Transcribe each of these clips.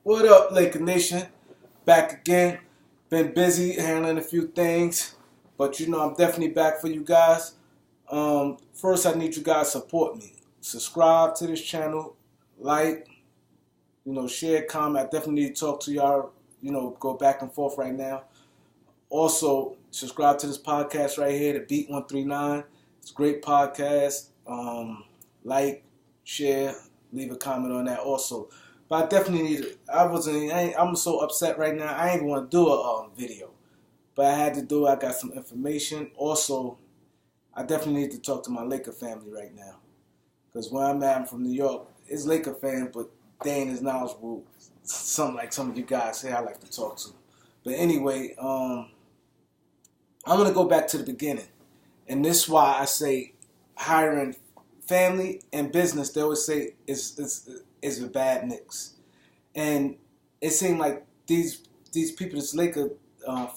What up, Laker Nation? Back again. Been busy handling a few things, but I'm definitely back for you guys. First, I need you guys to support me. Subscribe to this channel, like, share, comment. I definitely need to talk to y'all. Go back and forth right now. Also, subscribe to this podcast right here, the Beat 139. It's a great podcast. Like, share, leave a comment on that also. But I definitely need it. I'm so upset right now. I ain't want to do a video. But I had to do it. I got some information. Also, I definitely need to talk to my Laker family right now. Because where I'm from New York, it's Laker fan, but they ain't as knowledgeable. Something like some of you guys say I like to talk to. But anyway, I'm going to go back to the beginning. And this is why I say hiring family and business, they always say is a bad mix. And it seemed like these people, this Laker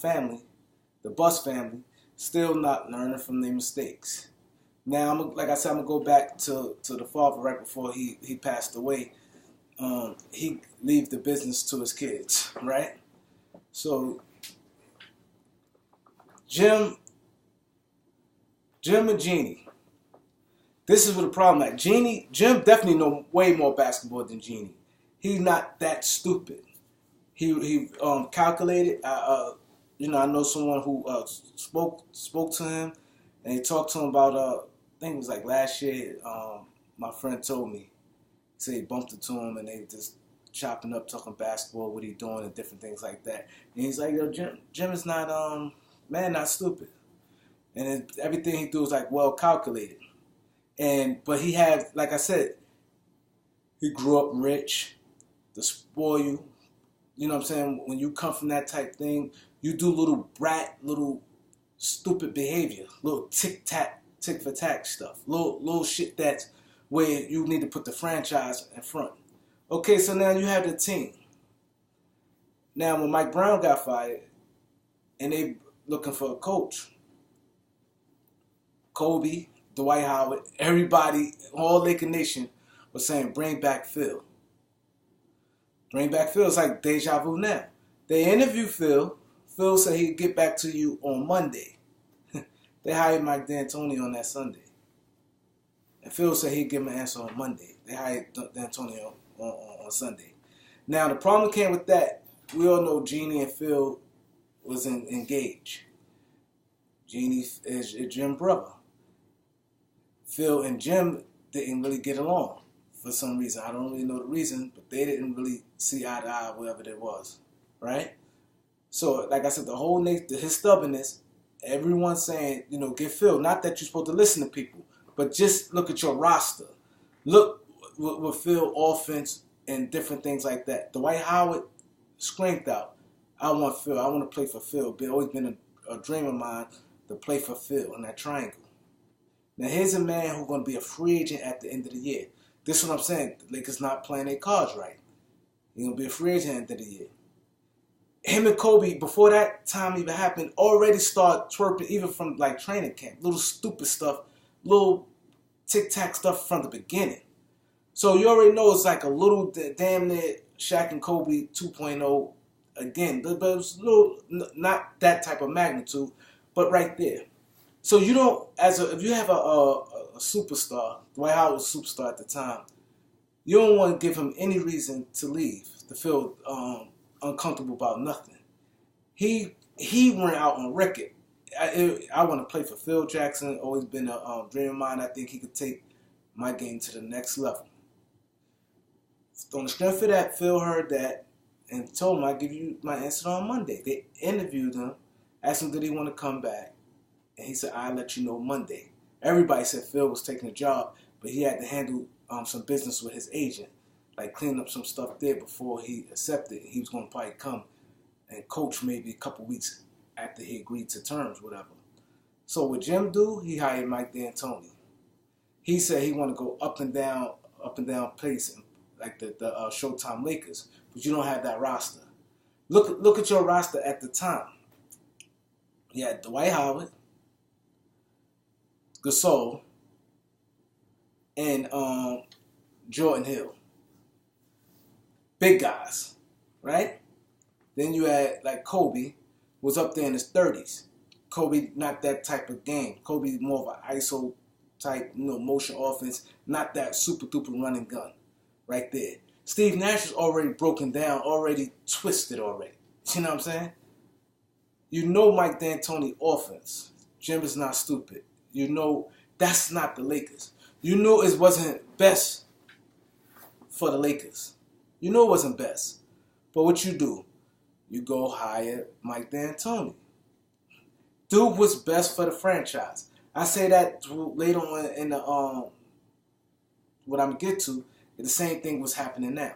family, the Bus family, still not learning from their mistakes. Now, like I said, I'm going to go back to the father right before he passed away. He leave the business to his kids, right? So Jim and Jeannie. This is what the problem is. Jim definitely know way more basketball than Jeannie. He's not that stupid. He calculated. I know someone who spoke to him, and he talked to him about I think it was like last year. My friend told me, say he bumped into him, and they just chopping up, talking basketball, what he doing, and different things like that. And he's like, yo, Jim is not not stupid, and everything he do is like well calculated. But he had, like I said, he grew up rich, to spoil you. You know what I'm saying? When you come from that type thing, you do little stupid behavior, little tic for tack stuff, little shit that's where you need to put the franchise in front. Okay, so now you have the team. Now when Mike Brown got fired, and they looking for a coach, Kobe, Dwight Howard, everybody, all Laker Nation was saying, bring back Phil. Bring back Phil. It's like deja vu now. They interviewed Phil. Phil said he'd get back to you on Monday. They hired Mike D'Antoni on that Sunday. And Phil said he'd give him an answer on Monday. They hired D'Antoni on Sunday. Now, the problem came with that. We all know Jeannie and Phil was engaged. Jeannie is Jim's brother. Phil and Jim didn't really get along for some reason. I don't really know the reason, but they didn't really see eye to eye, whatever it was, right? So, like I said, his stubbornness, everyone saying, get Phil. Not that you're supposed to listen to people, but just look at your roster. Look with Phil offense and different things like that. Dwight Howard screamed out, I want Phil. I want to play for Phil. It's always been a dream of mine to play for Phil in that triangle. Now, here's a man who's going to be a free agent at the end of the year. This is what I'm saying. The Lakers not playing their cards right. He's going to be a free agent at the end of the year. Him and Kobe, before that time even happened, already start twerping, even from like training camp. Little stupid stuff, little tic-tac stuff from the beginning. So you already know it's like a little damn near Shaq and Kobe 2.0 again. But it's a little, not that type of magnitude, but right there. So you don't, if you have a superstar, Dwight Howard was a superstar at the time, you don't want to give him any reason to leave, to feel uncomfortable about nothing. He went out on record. I want to play for Phil Jackson. Always been a dream of mine. I think he could take my game to the next level. On the strength of that, Phil heard that and told him, I'll give you my answer on Monday. They interviewed him, asked him did he want to come back. And he said, I'll let you know Monday. Everybody said Phil was taking a job, but he had to handle some business with his agent, like clean up some stuff there before he accepted. He was going to probably come and coach maybe a couple weeks after he agreed to terms, whatever. So what Jim do, he hired Mike D'Antoni. He said he want to go up and down place, like the Showtime Lakers, but you don't have that roster. Look at your roster at the time. You had Dwight Howard, Gasol, and Jordan Hill. Big guys. right? Then you had like Kobe was up there in his 30s. Kobe not that type of game. Kobe more of an ISO type, motion offense, not that super duper running gun, right there. Steve Nash is already broken down, already twisted already. You know what I'm saying? You know Mike D'Antoni offense. Jim is not stupid. You know that's not the Lakers. You know it wasn't best for the Lakers. You know it wasn't best. But what you do? You go hire Mike D'Antoni. Dude was best for the franchise. I say that later on in the what I'm gonna get to. The same thing was happening now.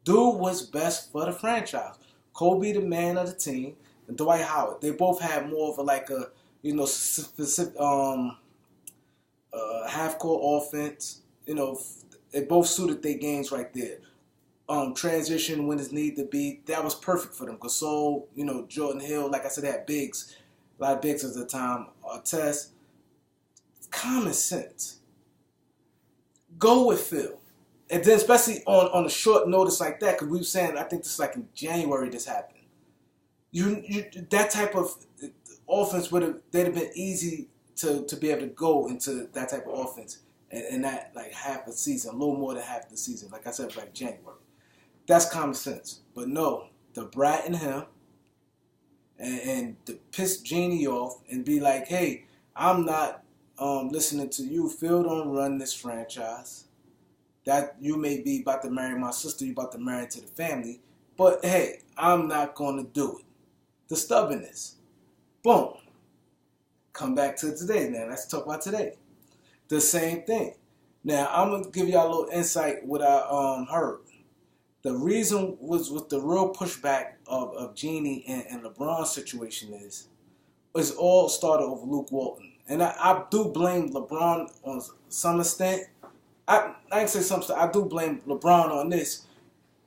Dude was best for the franchise. Kobe, the man of the team, and Dwight Howard. They both had more of a specific half-court offense. They both suited their games right there. Transition when it's need to be. That was perfect for them. Gasol, Jordan Hill. Like I said, they had bigs. A lot of bigs at the time. Artest. Common sense. Go with Phil. And then especially on a short notice like that, because we were saying, I think this is like in January this happened. You that type of offense they'd have been easy to be able to go into that type of offense and that like half a season, a little more than half the season. Like I said, like January. That's common sense. But no, the brat in him and to piss Jeanie off and be like, hey, I'm not listening to you. Phil don't run this franchise. That you may be about to marry my sister, you about to marry into the family, but hey, I'm not going to do it. The stubbornness. Boom. Come back to today, man. Let's talk about today. The same thing. Now, I'm going to give y'all a little insight what I heard. The reason was with the real pushback of Jeanie and LeBron's situation is all started over Luke Walton. And I do blame LeBron on some extent. I ain't say something. I do blame LeBron on this.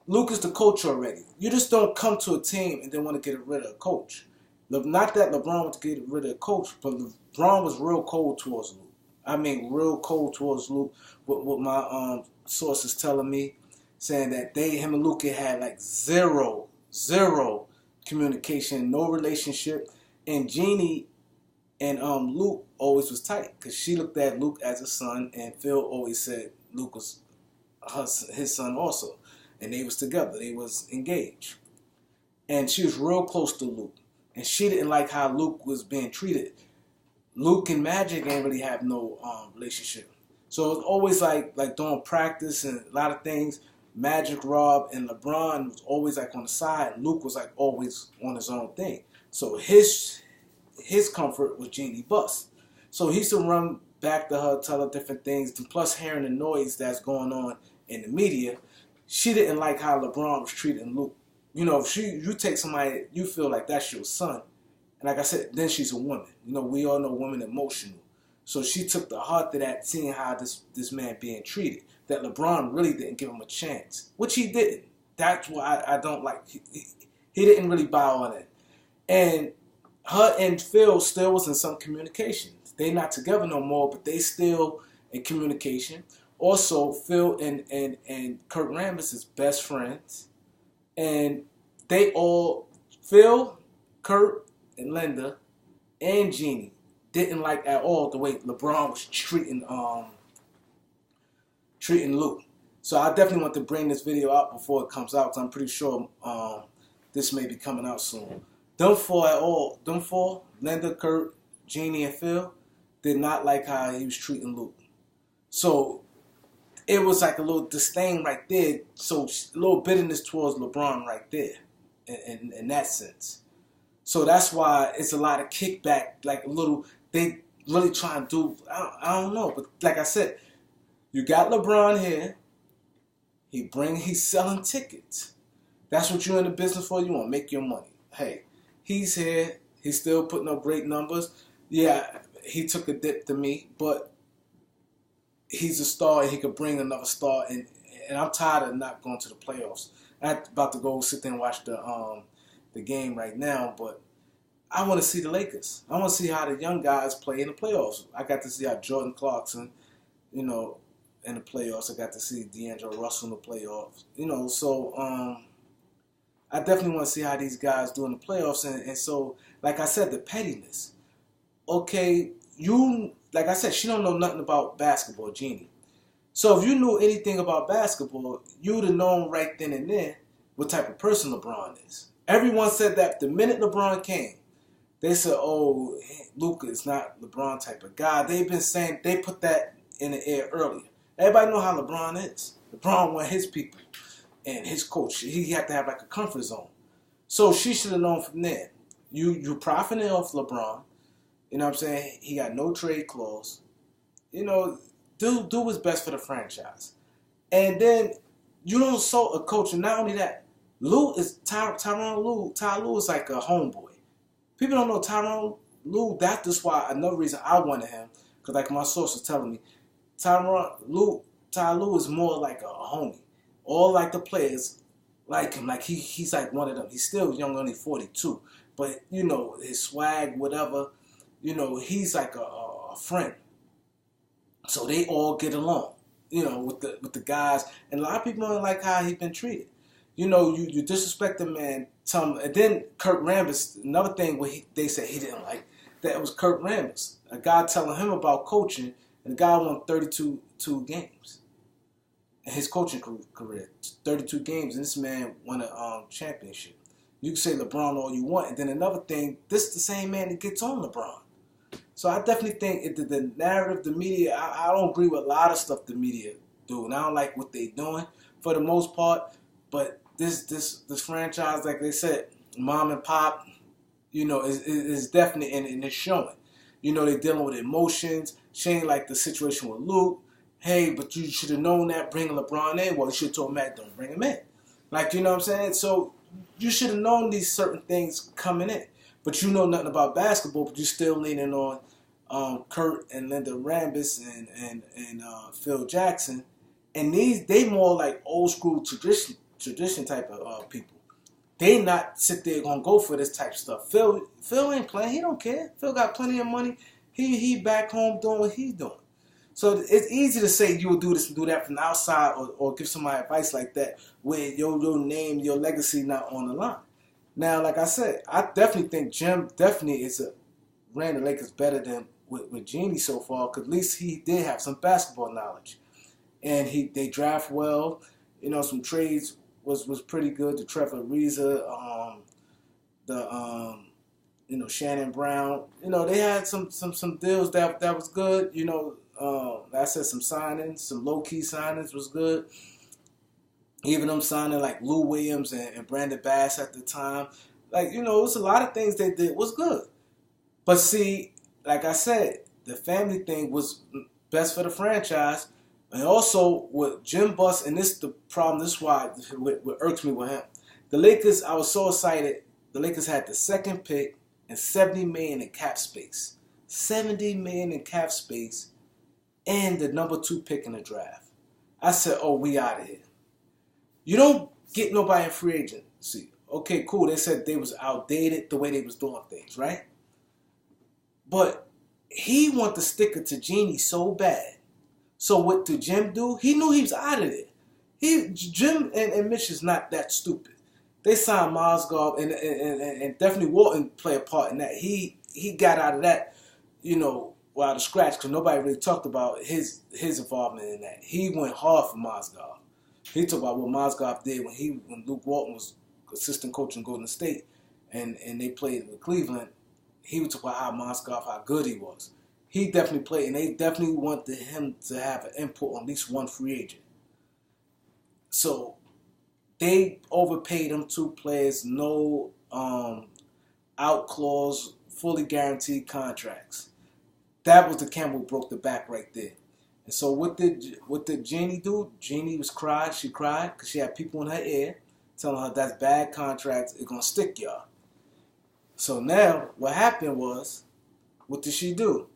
Luke is the coach already. You just don't come to a team and then want to get rid of a coach. Not that LeBron wanted to get rid of a coach, but LeBron was real cold towards Luke. I mean, real cold towards Luke. What my sources telling me, saying that him and Luke had like zero communication, no relationship, and Jeanie and Luke always was tight because she looked at Luke as a son, and Phil always said Luke was his son also. And they was together. They was engaged. And she was real close to Luke. And she didn't like how Luke was being treated. Luke and Magic ain't really have no relationship. So it was always like during practice and a lot of things, Magic, Rob, and LeBron was always like on the side. Luke was like always on his own thing. So his comfort was Jeanie Buss. So he used to run back to her, tell her different things, and plus hearing the noise that's going on in the media, she didn't like how LeBron was treating Luke. If you take somebody, you feel like that's your son, and like I said, then she's a woman. We all know women emotional. So she took the heart to that, seeing how this man being treated, that LeBron really didn't give him a chance, which he didn't. That's why I don't like, he didn't really bow on it. And her and Phil still was in some communication. They not together no more, but they still in communication. Also, Phil and Kurt Rambis is best friends. And they all, Phil, Kurt, and Linda, and Jeanie, didn't like at all the way LeBron was treating Luke. So I definitely want to bring this video out before it comes out, because I'm pretty sure this may be coming out soon. Them four, Linda, Kurt, Jeanie, and Phil, did not like how he was treating Luke. So it was like a little disdain right there. So a little bitterness towards LeBron right there, in that sense. So that's why it's a lot of kickback, like a little, they really trying to do, I don't know. But like I said, you got LeBron here. He's selling tickets. That's what you're in the business for. You want to make your money. Hey, he's here. He's still putting up great numbers. Yeah, he took a dip to me, but he's a star and he could bring another star. And I'm tired of not going to the playoffs. I'm about to go sit there and watch the game right now, but I want to see the Lakers. I want to see how the young guys play in the playoffs. I got to see how Jordan Clarkson, in the playoffs. I got to see D'Angelo Russell in the playoffs. So I definitely want to see how these guys do in the playoffs. And so, like I said, the pettiness. Okay, like I said, she don't know nothing about basketball, Jeannie. So if you knew anything about basketball, you would have known right then and there what type of person LeBron is. Everyone said that the minute LeBron came, they said, oh, Luka is not LeBron type of guy. They've been saying, they put that in the air earlier. Everybody know how LeBron is. LeBron want his people and his coach. He had to have like a comfort zone. So she should have known from there. You profiting off LeBron. You know what I'm saying? He got no trade clause. You know, do what's best for the franchise. And then you don't sell a coach. And not only that, Lue is Tyronn Lue. Ty Lue is like a homeboy. People don't know Tyronn Lue. That's just why another reason I wanted him. Because like my source was telling me, Ty Lue is more like a homie. All like the players like him. Like he's like one of them. He's still young, only 42. But, you know, his swag, whatever, you know, he's like a friend. So they all get along, you know, with the guys. And a lot of people don't like how he's been treated. You know, you disrespect the man. And then Kurt Rambis, another thing where they said he didn't like, that was Kurt Rambis. A guy telling him about coaching, and the guy won 32 games in his coaching career. 32 games, and this man won a championship. You can say LeBron all you want. And then another thing, this is the same man that gets on LeBron. So I definitely think the narrative, the media, I don't agree with a lot of stuff the media do. And I don't like what they're doing for the most part. But this franchise, like they said, mom and pop, you know, is definitely, and it's showing. You know, they're dealing with emotions. She ain't like the situation with Luke. Hey, but you should have known that bringing LeBron in. Well, you should have told Matt, don't bring him in. Like, you know what I'm saying? So you should have known these certain things coming in. But you know nothing about basketball, but you're still leaning on Kurt and Linda Rambis and Phil Jackson. And they more like old school tradition type of people. They not sit there gonna go for this type of stuff. Phil ain't playing. He don't care. Phil got plenty of money. He back home doing what he's doing. So it's easy to say you will do this and do that from the outside, or give somebody advice like that where your name, your legacy not on the line. Now, like I said, I definitely think Jim definitely ran the Lakers better than with Jeannie so far, because at least he did have some basketball knowledge, and they draft well. You know, some trades was pretty good. The Trevor Ariza, you know, Shannon Brown. You know, they had some deals that was good. You know, like I said, some signings, some low key signings was good. Even them signing like Lou Williams and Brandon Bass at the time. Like, you know, it was a lot of things they did was good. But see, like I said, the family thing was best for the franchise. And also with Jim Buss, and this is the problem, this is why what irks me with him. The Lakers, I was so excited. The Lakers had the second pick and $70 million in cap space. $70 million in cap space and the number 2 pick in the draft. I said, oh, we out of here. You don't get nobody in free agency. Okay, cool. They said they was outdated the way they was doing things, right? But he wanted to stick it to Jeannie so bad. So what did Jim do? He knew he was out of there. Jim and Mitch is not that stupid. They signed Mozgov and definitely Walton play a part in that. He got out of that, you know, out of scratch, because nobody really talked about his involvement in that. He went hard for Mozgov. He talked about what Mozgov did when Luke Walton was assistant coach in Golden State and they played with Cleveland. He would talk about how Mozgov, how good he was. He definitely played, and they definitely wanted him to have an input on at least one free agent. So they overpaid him 2 players, no out clause, fully guaranteed contracts. That was the camel broke the back right there. And so what did Jeannie do? Jeannie cried. She cried because she had people in her ear telling her that's bad contracts. It's going to stick y'all. So now what happened was, what did she do?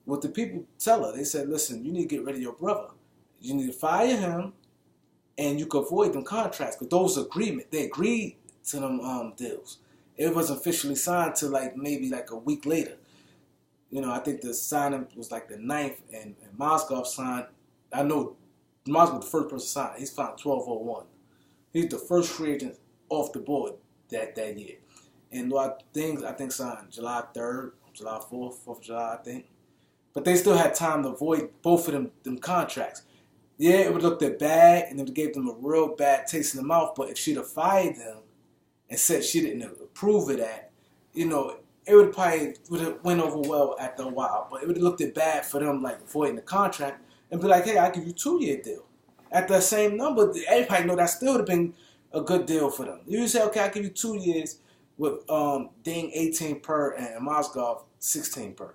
What the people tell her, they said, listen, you need to get rid of your brother. You need to fire him, and you can avoid them contracts. But those they agreed to them deals. It wasn't officially signed till maybe a week later. You know, I think the signing was like the 9th, and Mozgov signed. I know Mozgov was the first person signed. He's signed 1201. He's the first free agent off the board that year. And a lot of things I think signed July 3rd, July 4th, 4th of July, I think. But they still had time to avoid both of them contracts. Yeah, it would look that bad, and it gave them a real bad taste in the mouth. But if she'd have fired them and said she didn't approve of that, you know, it would have went over well after a while. But it would have looked it bad for them, like avoiding the contract and be like, hey, I'll give you a 2-year deal. At the same number, everybody know that still would have been a good deal for them. You say, okay, I'll give you 2 years with Ding 18 per and Mozgov 16 per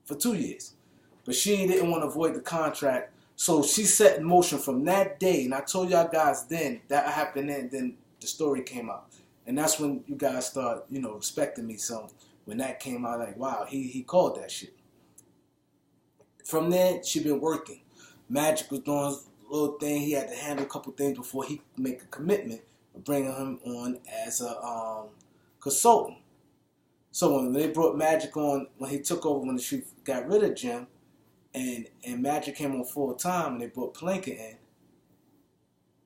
for 2 years. But she didn't want to avoid the contract. So she set in motion from that day. And I told y'all guys then that happened and then the story came out. And that's when you guys start, you know, respecting me some. When that came out, like, wow, he called that shit. From then, she been working. Magic was doing his little thing. He had to handle a couple things before he could make a commitment of bringing him on as a consultant. So when they brought Magic on, when he took over, when she got rid of Jim, and Magic came on full time, and they brought Pelinka in,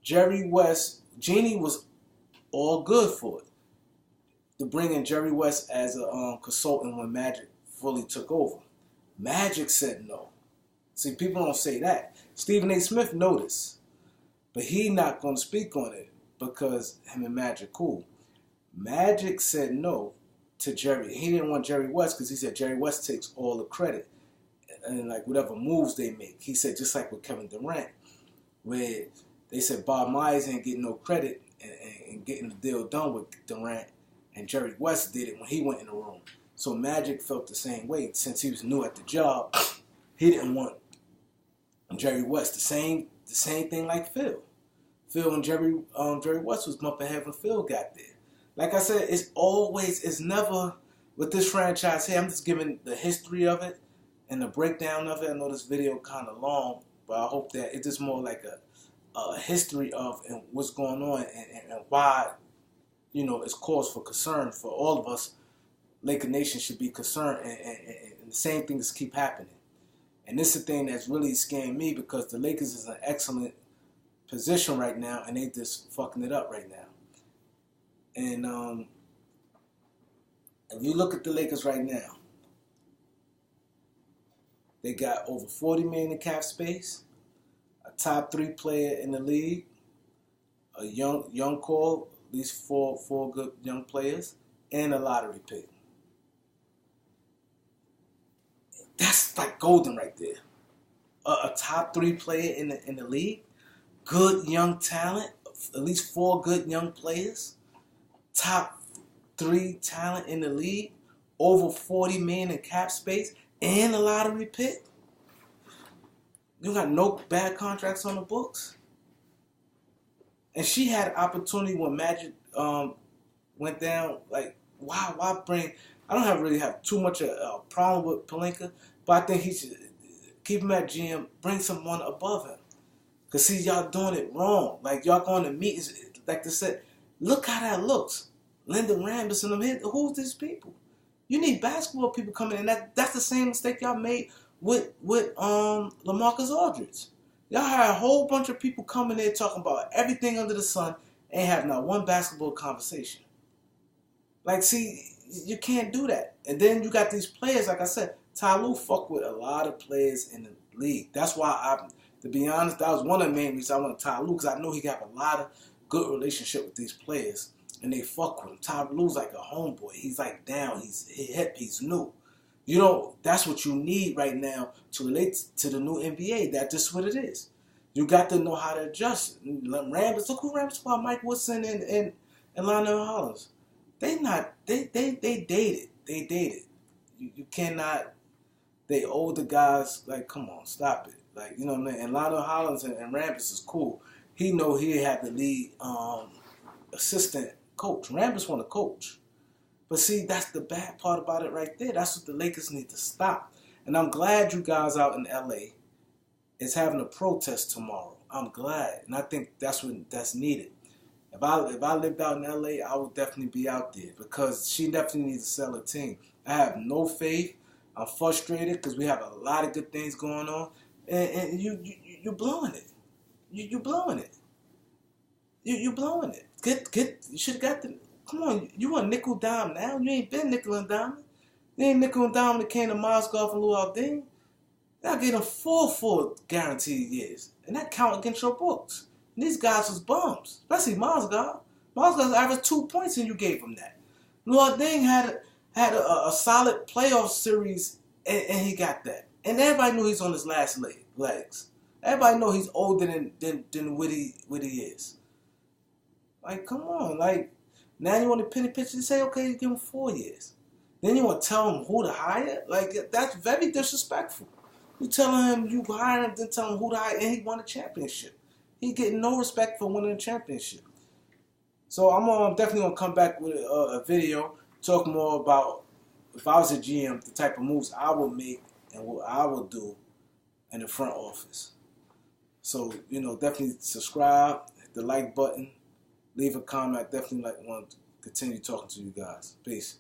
Jerry West, Jeannie was all good for it. To bring in Jerry West as a consultant when Magic fully took over. Magic said no. See, people don't say that. Stephen A. Smith noticed, but he not going to speak on it because him and Magic cool. Magic said no to Jerry. He didn't want Jerry West because he said Jerry West takes all the credit and like whatever moves they make. He said just like with Kevin Durant, where they said Bob Myers ain't getting no credit and getting the deal done with Durant, and Jerry West did it when he went in the room. So Magic felt the same way. Since he was new at the job, he didn't want Jerry West. The same thing like Phil. Phil and Jerry West was bumping ahead when Phil got there. Like I said, it's never with this franchise here. I'm just giving the history of it and the breakdown of it. I know this video kind of long, but I hope that it's just more like a history of and what's going on and why, you know, it's cause for concern for all of us. Laker Nation should be concerned, and the same things keep happening. And this is the thing that's really scaring me because the Lakers is in an excellent position right now, and they just fucking it up right now. And if you look at the Lakers right now, they got over $40 million in cap space, a top 3 player in the league, a young core, at least four good young players, and a lottery pick. That's like golden right there. A top 3 player in the league, good young talent, at least 4 good young players, top 3 talent in the league, over $40 million in cap space, and a lottery pick. You got no bad contracts on the books. And she had an opportunity when Magic went down. Like, why bring? I don't really have too much a problem with Pelinka, but I think he should keep him at GM, bring someone above him. Because, see, y'all doing it wrong. Like, y'all going to meetings, like they said, look how that looks. Linda Rambis and them here, who's these people? You need basketball people coming in. That's the same mistake y'all made with LaMarcus Aldridge. Y'all had a whole bunch of people coming in talking about everything under the sun and have not one basketball conversation. Like, see, you can't do that. And then you got these players, like I said, Ty Lue fuck with a lot of players in the league. That's why to be honest, that was one of the main reasons I wanted Ty Lue, because I know he got a lot of good relationship with these players. And they fuck with him. Ty Lue's like a homeboy. He's like down. He's hip. He's new. You know, that's what you need right now to relate to the new NBA. That's just what it is. You got to know how to adjust. Rambis, look who Rambis about Mike Woodson and Lionel Hollins. They dated. They dated. You cannot. They older guys, like, come on, stop it. Like, you know what I mean? And Lionel Hollins and Rambis is cool. He know he had the lead assistant coach. Rambis want to coach. But see, that's the bad part about it right there. That's what the Lakers need to stop. And I'm glad you guys out in LA is having a protest tomorrow. I'm glad. And I think that's needed. If I lived out in LA, I would definitely be out there because she definitely needs to sell a team. I have no faith. I'm frustrated because we have a lot of good things going on. And you're blowing it. You're blowing it. You blowing it. You should have got the. Come on, you a nickel dime now. You ain't been nickel and dime. You ain't nickel and dime that came to Mozgov and Lou Alding. I gave them four guaranteed years, and that count against your books. And these guys was bums, especially Mozgov. Mozgov averaged 2 points, and you gave him that. Lou Alding had a solid playoff series, and he got that. And everybody knew he's on his last legs. Everybody know he's older than what he is. Like, come on. Like, now you want to penny pitch and say, okay, you give him 4 years. Then you want to tell him who to hire? Like, that's very disrespectful. You telling him you hire him, then tell him who to hire, and he won a championship. He getting no respect for winning a championship. So I'm definitely going to come back with a video, talk more about, if I was a GM, the type of moves I would make and what I would do in the front office. So, definitely subscribe, hit the like button, leave a comment. I definitely want to continue talking to you guys. Peace.